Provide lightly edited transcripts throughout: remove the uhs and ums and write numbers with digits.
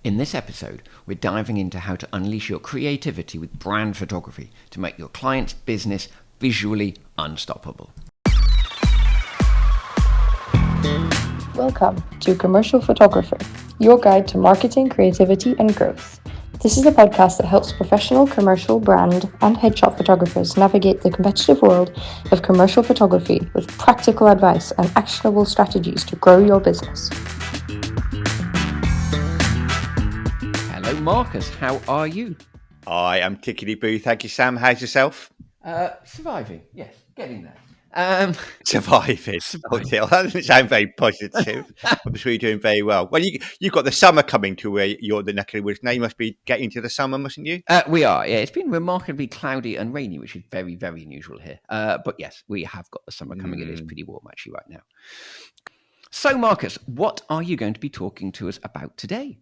In this episode, we're diving into how to unleash your creativity with brand photography to make your client's business visually unstoppable. Welcome to Commercial Photography, your guide to marketing, creativity, and growth. This is a podcast that helps professional, commercial, brand, and headshot photographers navigate the competitive world of commercial photography with practical advice and actionable strategies to grow your business. Hello, Marcus. How are you? I am tickety-boo. Thank you, Sam. How's yourself? Surviving. Yes, getting there. Surviving. Oh, dear. That doesn't sound very positive. I'm sure you're doing very well. Well, you've got the summer coming to where you're the neck of the woods now. You must be getting to the summer, mustn't you? We are, yeah. It's been remarkably cloudy and rainy, which is very, very unusual here. But yes, we have got the summer coming. It is pretty warm actually right now. So, Marcus, what are you going to be talking to us about today?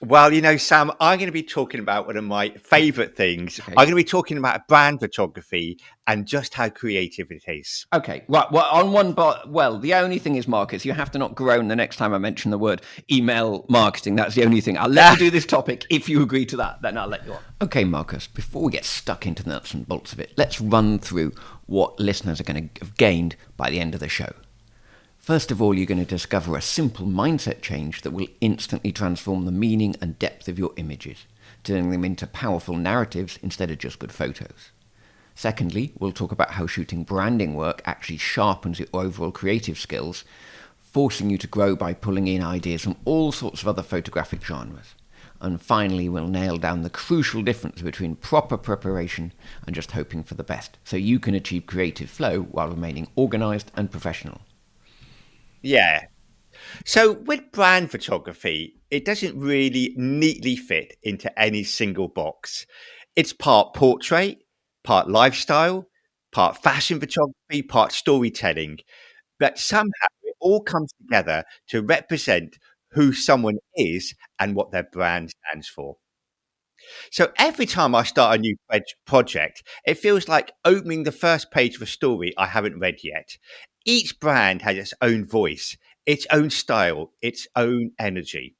Well, Sam, I'm going to be talking about one of my favourite things. Okay. I'm going to be talking about brand photography and just how creative it is. Okay, right. Well, the only thing is, Marcus, you have to not groan the next time I mention the word email marketing. That's the only thing. I'll let you do this topic. If you agree to that, then I'll let you on. Okay, Marcus, before we get stuck into the nuts and bolts of it, let's run through what listeners are going to have gained by the end of the show. First of all, you're going to discover a simple mindset change that will instantly transform the meaning and depth of your images, turning them into powerful narratives instead of just good photos. Secondly, we'll talk about how shooting branding work actually sharpens your overall creative skills, forcing you to grow by pulling in ideas from all sorts of other photographic genres. And finally, we'll nail down the crucial difference between proper preparation and just hoping for the best, so you can achieve creative flow while remaining organised and professional. Yeah. So with brand photography, it doesn't really neatly fit into any single box. It's part portrait, part lifestyle, part fashion photography, part storytelling. But somehow it all comes together to represent who someone is and what their brand stands for. So every time I start a new project, it feels like opening the first page of a story I haven't read yet. Each brand has its own voice, its own style, its own energy.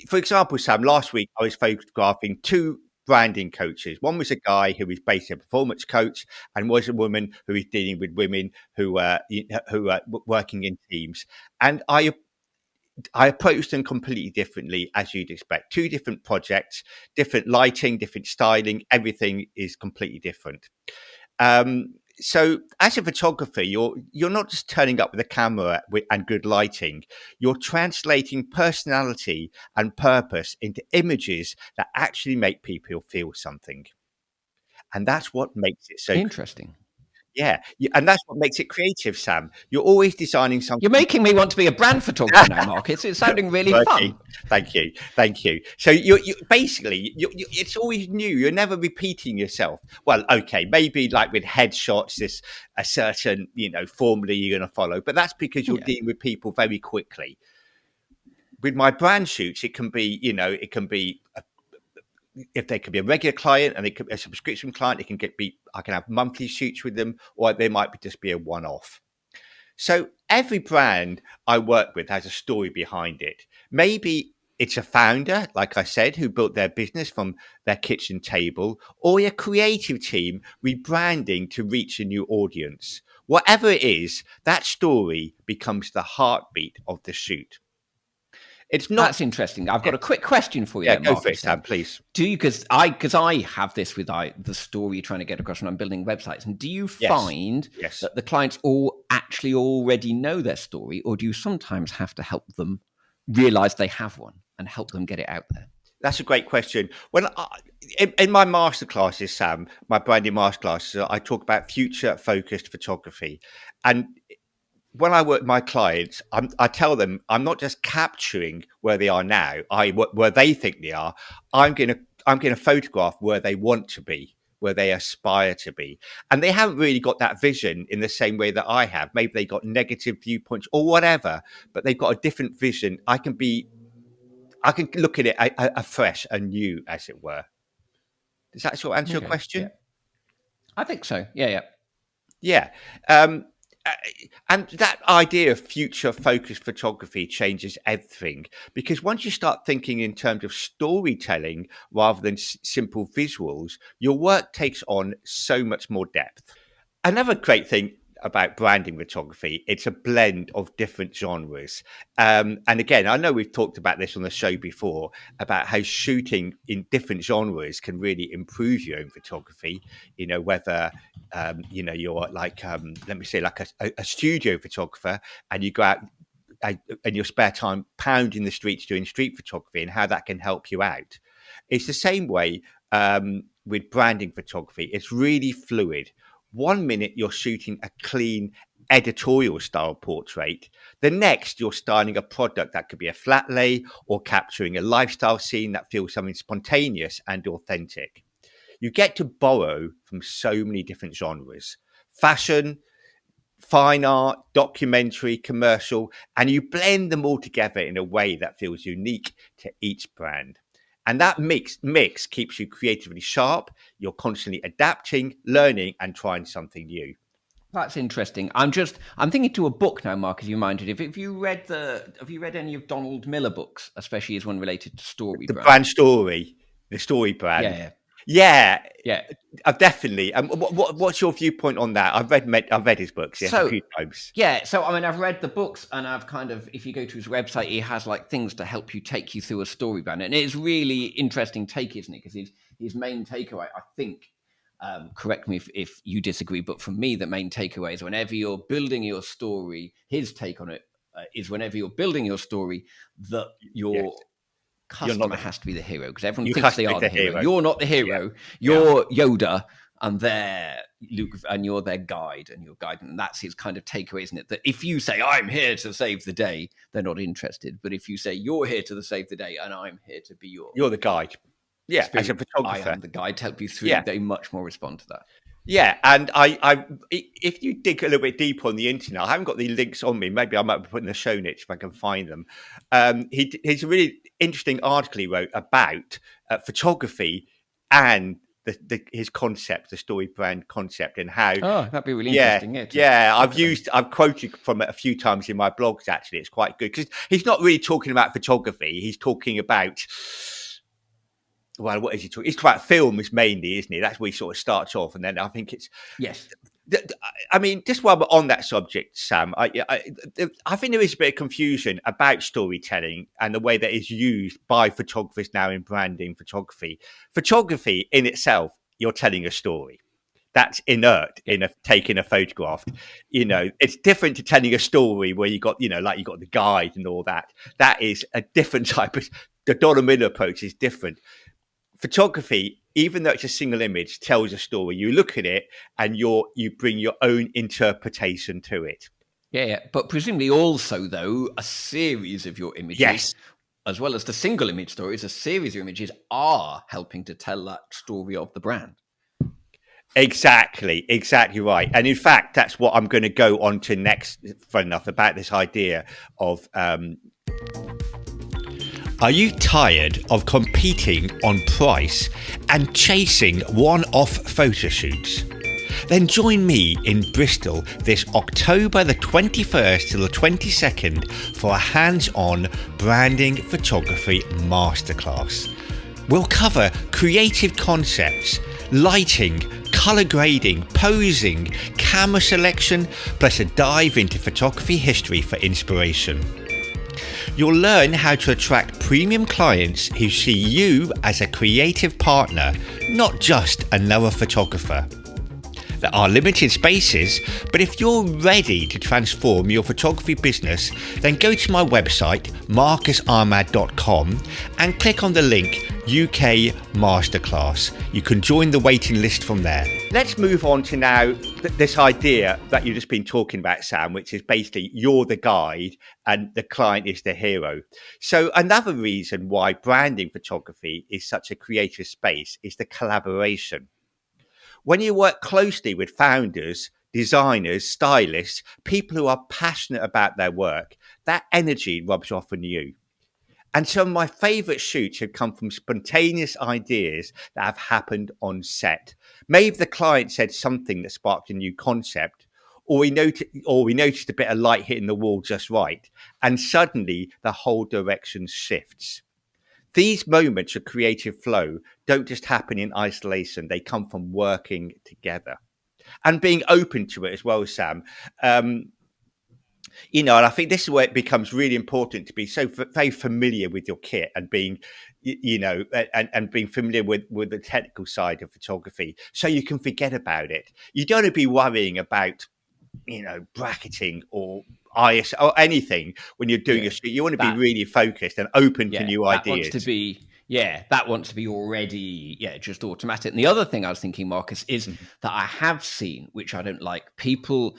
For example, Sam, last week I was photographing two branding coaches. One was a guy who is basically a performance coach, and was a woman who is dealing with women who are working in teams. And I approached them completely differently, as you'd expect. Two different projects, different lighting, different styling. Everything is completely different. So as a photographer, you're not just turning up with a camera and good lighting. You're translating personality and purpose into images that actually make people feel something. And that's what makes it so interesting. Yeah, and that's what makes it creative, Sam. You're always designing something. You're making me want to be a brand photographer now, Mark. It's sounding really fun. Thank you. So you basically, it's always new. You're never repeating yourself. Well, okay, maybe like with headshots, there's a certain formula you're going to follow, but that's because you're dealing with people very quickly. With my brand shoots, it can be if they could be a regular client and they could be a subscription client, I can have monthly shoots with them, or they might just be a one-off. So every brand I work with has a story behind it. Maybe it's a founder, like I said, who built their business from their kitchen table, or a creative team rebranding to reach a new audience. Whatever it is, that story becomes the heartbeat of the shoot. It's not. That's interesting. I've got a quick question for you. Yeah, go for it, Sam, please. Do you? Because I have this with the story you're trying to get across when I'm building websites. And do you find that the clients all actually already know their story, or do you sometimes have to help them realize they have one and help them get it out there? That's a great question. In my masterclasses, Sam, my branding masterclasses, I talk about future-focused photography, and when I work with my clients, I tell them I'm not just capturing where they are now, where they think they are. I'm going to photograph where they want to be, where they aspire to be, and they haven't really got that vision in the same way that I have. Maybe they got negative viewpoints or whatever, but they've got a different vision. I can look at it afresh and new, as it were. Does that sort of answer your question? Yeah. I think so. Yeah. Yeah. And that idea of future focused photography changes everything, because once you start thinking in terms of storytelling rather than simple visuals, your work takes on so much more depth. Another great thing about branding photography, it's a blend of different genres. And again, I know we've talked about this on the show before about how shooting in different genres can really improve your own photography. Whether you're like, let me say, like a studio photographer, and you go out in your spare time pounding the streets doing street photography, and how that can help you out. It's the same way with branding photography. It's really fluid. One minute you're shooting a clean editorial style portrait. The next you're styling a product that could be a flat lay or capturing a lifestyle scene that feels something spontaneous and authentic. You get to borrow from so many different genres: fashion, fine art, documentary, commercial, and you blend them all together in a way that feels unique to each brand. And that mix keeps you creatively sharp. You're constantly adapting, learning, and trying something new. That's interesting. I'm thinking to a book now, Mark, as you reminded. Have you read any of Donald Miller books, especially his one related to story The brand? brand story, the story brand. Yeah. Yeah, I've definitely. What's your viewpoint on that? I've read his books, yes, a few times. Yeah, so I mean, I've read the books, and I've kind of, if you go to his website, he has like things to help you take you through a story brand, and it's really interesting take, isn't it? Because his main takeaway, I think, correct me if you disagree, but for me, the main takeaway is whenever you're building your story, his take on it is whenever you're building your story, that your customer has to be the hero, because everyone thinks they are the hero. You're not the hero. You're Yoda, and they're Luke, and you're their guide, and you're guiding. And that's his kind of takeaway, isn't it? That if you say, I'm here to save the day, they're not interested. But if you say, you're here to save the day, and I'm here to be you're the guide. Yeah, spirit, as a photographer. I am the guide to help you through. They much more respond to that. Yeah, and I, if you dig a little bit deeper on the internet, I haven't got the links on me. Maybe I might be putting the show notes if I can find them. He's a really interesting article he wrote about photography and his concept, the story brand concept, and how. Oh, that'd be really interesting. I've quoted from it a few times in my blogs. Actually, it's quite good because he's not really talking about photography. He's talking about. Well, what is he talking? It's about films mainly, isn't he? That's where he sort of starts off, and then I think it's yes. I mean, just while we're on that subject, Sam, I think there is a bit of confusion about storytelling and the way that it's used by photographers now in branding photography. Photography in itself, you're telling a story. That's inert in taking a photograph. It's different to telling a story where you got the guide and all that. That is a different type of. The Donald Miller approach is different. Photography, even though it's a single image, tells a story. You look at it and you bring your own interpretation to it. Yeah. But presumably also, though, a series of your images, as well as the single image stories, a series of images are helping to tell that story of the brand. Exactly right. And in fact, that's what I'm going to go on to next, fun enough, about this idea of... Are you tired of competing on price and chasing one-off photo shoots? Then join me in Bristol this October the 21st to the 22nd for a hands-on branding photography masterclass. We'll cover creative concepts, lighting, colour grading, posing, camera selection, plus a dive into photography history for inspiration. You'll learn how to attract premium clients who see you as a creative partner, not just another photographer. There are limited spaces, but if you're ready to transform your photography business, then go to my website, marcusarmad.com, and click on the link UK Masterclass. You can join the waiting list from there. Let's move on to now this idea that you've just been talking about, Sam, which is basically you're the guide and the client is the hero. So another reason why branding photography is such a creative space is the collaboration. When you work closely with founders, designers, stylists, people who are passionate about their work, that energy rubs off on you. And some of my favourite shoots have come from spontaneous ideas that have happened on set. Maybe the client said something that sparked a new concept, or we noticed a bit of light hitting the wall just right, and suddenly the whole direction shifts. These moments of creative flow don't just happen in isolation; they come from working together and being open to it as well, Sam. And I think this is where it becomes really important to be very familiar with your kit and being, and being familiar with the technical side of photography, so you can forget about it. You don't want to be worrying about, bracketing or IS or anything when you're doing a shoot. You want to be really focused and open to new ideas. That wants to be already, just automatic. And the other thing I was thinking, Marcus, is that I have seen, which I don't like, people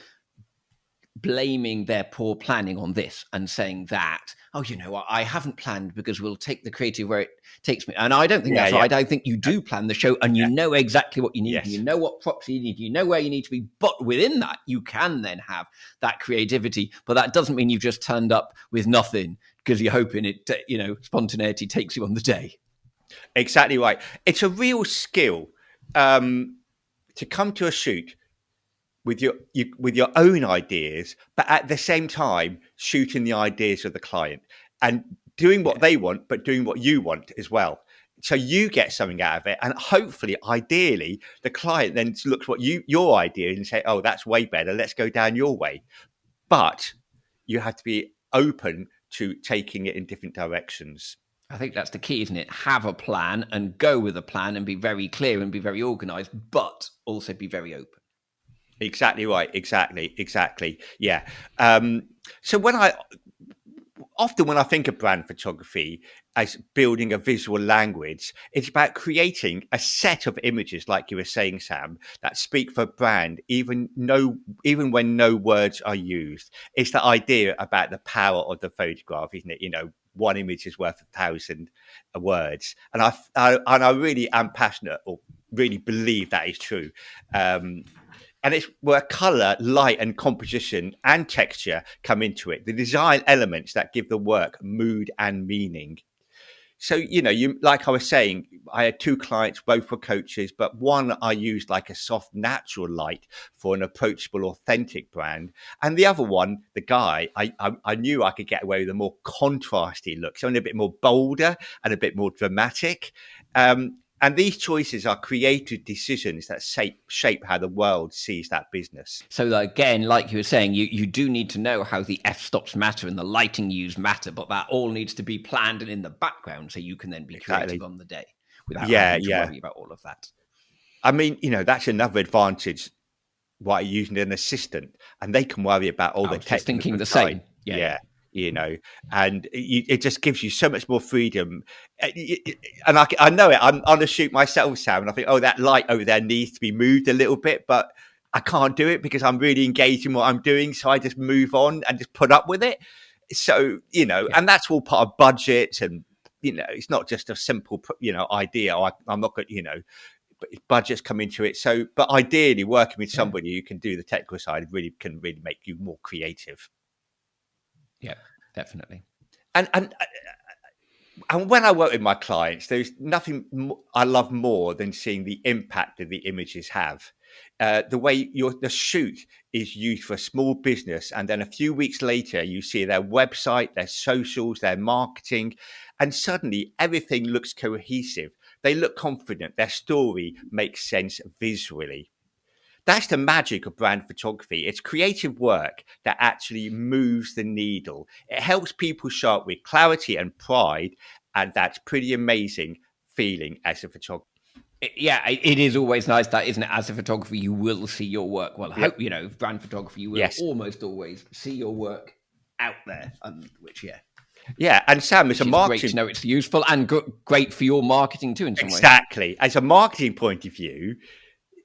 blaming their poor planning on this and saying that, I haven't planned because we'll take the creative where it takes me. And I don't think that's right. I think you do plan the show and you know exactly what you need. Yes. You know what props you need. You know where you need to be. But within that, you can then have that creativity. But that doesn't mean you've just turned up with nothing because you're hoping it, spontaneity takes you on the day. Exactly right. It's a real skill to come to a shoot with your own ideas, but at the same time shooting the ideas of the client and doing what they want, but doing what you want as well. So you get something out of it, and hopefully, ideally, the client then looks what your idea and say, "Oh, that's way better. Let's go down your way." But you have to be open to taking it in different directions. I think that's the key, isn't it? Have a plan and go with a plan and be very clear and be very organized, but also be very open. Exactly right. Exactly. Yeah. So when I think of brand photography as building a visual language, it's about creating a set of images, like you were saying, Sam, that speak for brand, even when no words are used. It's the idea about the power of the photograph, isn't it? One image is worth 1,000 words, and I really am passionate, or really believe that is true. And it's where color, light, and composition and texture come into it. The design elements that give the work mood and meaning. So, you like I was saying, I had 2 clients, both were coaches, but one I used like a soft, natural light for an approachable, authentic brand. And the other one, the guy, I knew I could get away with a more contrasty look, something a bit more bolder and a bit more dramatic. And these choices are creative decisions that shape how the world sees that business. So again, like you were saying, you do need to know how the f-stops matter and the lighting used matter, but that all needs to be planned and in the background so you can then be creative on the day without having to worry about all of that. I mean, that's another advantage why using an assistant, and they can worry about all the technical just thinking the side. same. Yeah. And it just gives you so much more freedom. And I know it. I'm on a shoot myself, Sam, and I think, that light over there needs to be moved a little bit, but I can't do it because I'm really engaged in what I'm doing. So I just move on and just put up with it. So, and that's all part of budget. And, it's not just a simple, idea. I'm not going to, but budgets come into it. So, but ideally working with somebody who can do the technical side can really make you more creative. Yeah, definitely. And when I work with my clients, there's nothing I love more than seeing the impact that the images have. The way the shoot is used for a small business, and then a few weeks later, you see their website, their socials, their marketing, and suddenly everything looks cohesive. They look confident. Their story makes sense visually. That's the magic of brand photography. It's creative work that actually moves the needle. It helps people show up with clarity and pride, and that's pretty amazing feeling as a photographer. It is always nice that, isn't it? As a photographer, you will see your work. Well, I hope, brand photography, you will almost always see your work out there, Yeah, and Sam, as a marketing, great to know it's useful and great for your marketing too in some way. Exactly. As a marketing point of view,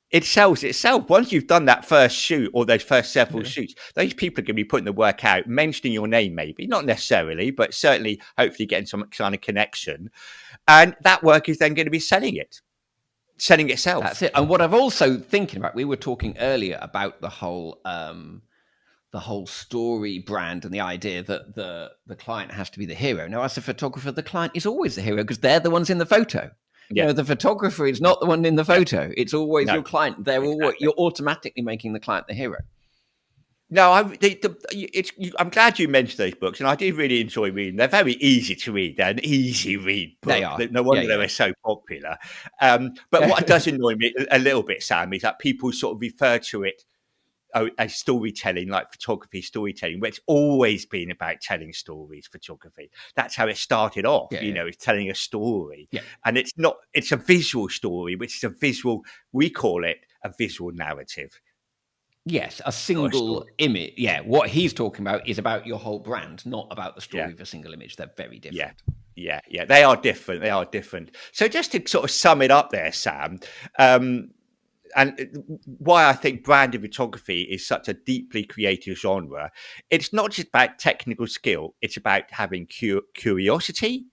it sells itself. Once you've done that first shoot or those first several shoots, those people are going to be putting the work out, mentioning your name maybe, not necessarily, but certainly hopefully getting some kind of connection. And that work is then going to be selling itself. That's it. And what I've also thinking about, we were talking earlier about the whole story brand and the idea that the client has to be the hero. Now, as a photographer, the client is always the hero because they're the ones in the photo. Yeah. The photographer is not the one in the photo. It's always your client. You're automatically making the client the hero. No, I'm glad you mentioned those books, and I do really enjoy reading. They're very easy to read. They're an easy read book. They are. No wonder Yeah. they were so popular. But what does annoy me a little bit, Sam, is that people sort of refer to it as storytelling, like photography storytelling, where it's always been about telling stories. Photography. That's how it started off. It's telling a story, and it's not. It's a visual story, which is a visual. We call it a visual narrative. Yes, a single image. Yeah, what he's talking about is about your whole brand, not about the story of a single image. They're very different. Yeah. They are different. So just to sort of sum it up there, Sam, and why I think branded photography is such a deeply creative genre, it's not just about technical skill. It's about having curiosity,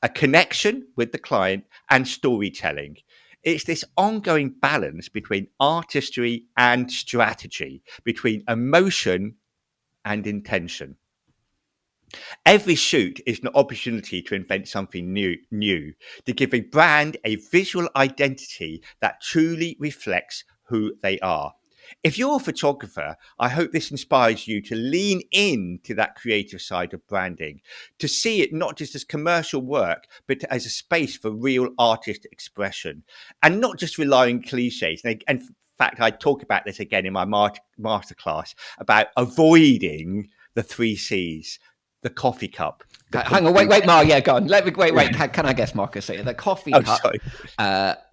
a connection with the client, and storytelling. It's this ongoing balance between artistry and strategy, between emotion and intention. Every shoot is an opportunity to invent something new, to give a brand a visual identity that truly reflects who they are. If you're a photographer, I hope this inspires you to lean into that creative side of branding, to see it not just as commercial work, but as a space for real artist expression, and not just relying on cliches. And in fact, I talk about this again in my masterclass about avoiding the 3 C's. The coffee cup. Hang on, wait, Mark. Yeah, go on. Wait. Can I guess, Marcus? The coffee cup.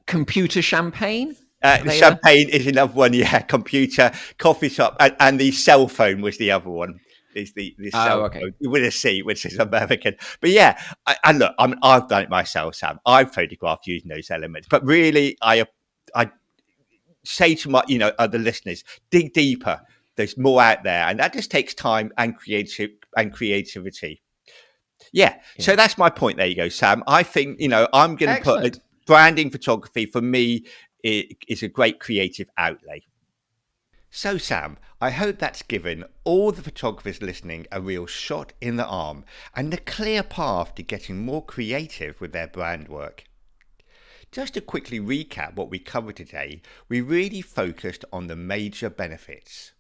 Computer champagne. The champagne is another one. Yeah, computer, coffee shop, and the cell phone was the other one. Is the cell phone with a C, which is American. But yeah, look, I've done it myself, Sam. I've photographed using those elements, but really, I say to my other listeners, dig deeper. There's more out there, and that just takes time and creativity. Yeah. So that's my point. There you go, Sam. I think I'm going to put branding photography for me is a great creative outlay. So, Sam, I hope that's given all the photographers listening a real shot in the arm and a clear path to getting more creative with their brand work. Just to quickly recap what we covered today, we really focused on the major benefits.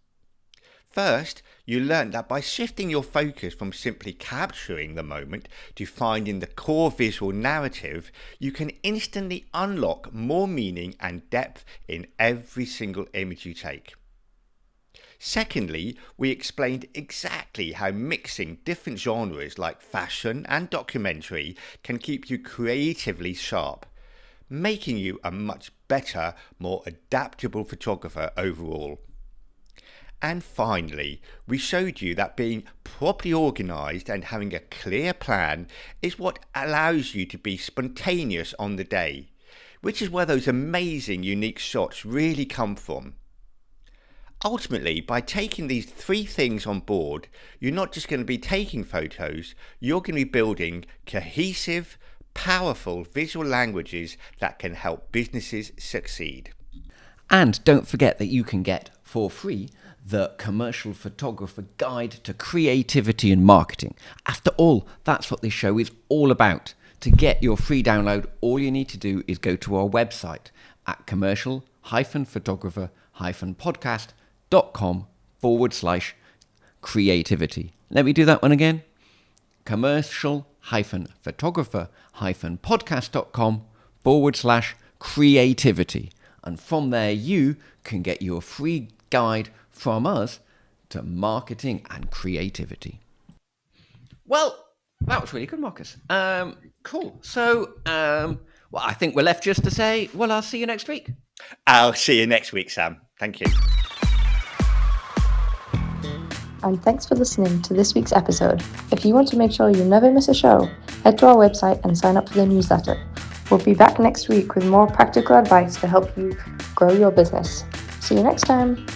First, you learned that by shifting your focus from simply capturing the moment to finding the core visual narrative, you can instantly unlock more meaning and depth in every single image you take. Secondly, we explained exactly how mixing different genres like fashion and documentary can keep you creatively sharp, making you a much better, more adaptable photographer overall. And finally, we showed you that being properly organised and having a clear plan is what allows you to be spontaneous on the day, which is where those amazing unique shots really come from. Ultimately, by taking these 3 things on board, you're not just going to be taking photos, you're going to be building cohesive, powerful visual languages that can help businesses succeed. And don't forget that you can get for free the Commercial Photographer Guide to Creativity and Marketing. After all, that's what this show is all about. To get your free download, all you need to do is go to our website at commercial-photographer-podcast.com/creativity. Let me do that one again. commercial-photographer-podcast.com/creativity. And from there, you can get your free guide from us to marketing and creativity. Well, that was really good, Marcus. Cool. So, I think we're left just to say, I'll see you next week. I'll see you next week, Sam. Thank you. And thanks for listening to this week's episode. If you want to make sure you never miss a show, head to our website and sign up for the newsletter. We'll be back next week with more practical advice to help you grow your business. See you next time.